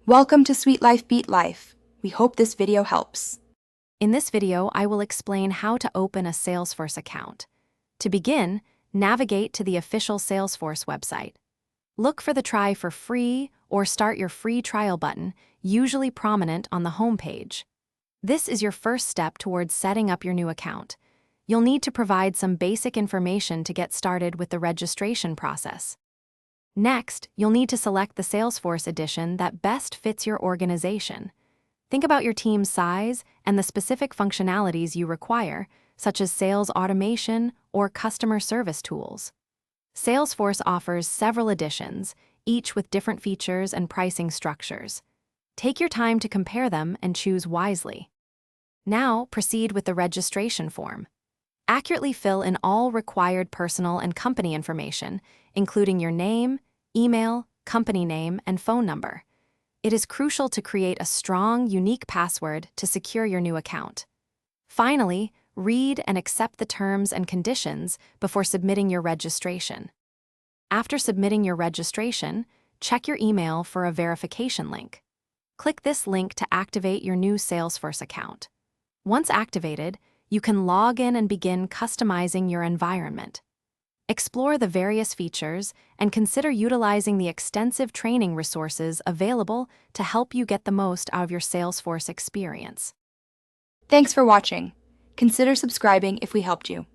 Welcome to Sweet Life Beat Life. We hope this video helps. In this video, I will explain how to open a Salesforce account. To begin, navigate to the official Salesforce website. Look for the Try for Free or Start Your Free Trial button, usually prominent on the home page. This is your first step towards setting up your new account. You'll need to provide some basic information to get started with the registration process. Next, you'll need to select the Salesforce edition that best fits your organization. Think about your team's size and the specific functionalities you require, such as sales automation or customer service tools. Salesforce offers several editions, each with different features and pricing structures. Take your time to compare them and choose wisely. Now, proceed with the registration form. Accurately fill in all required personal and company information, including your name, email, company name, and phone number. It is crucial to create a strong, unique password to secure your new account. Finally, read and accept the terms and conditions before submitting your registration. After submitting your registration, check your email for a verification link. Click this link to activate your new Salesforce account. Once activated, you can log in and begin customizing your environment. Explore the various features and consider utilizing the extensive training resources available to help you get the most out of your Salesforce experience. Thanks for watching. Consider subscribing if we helped you.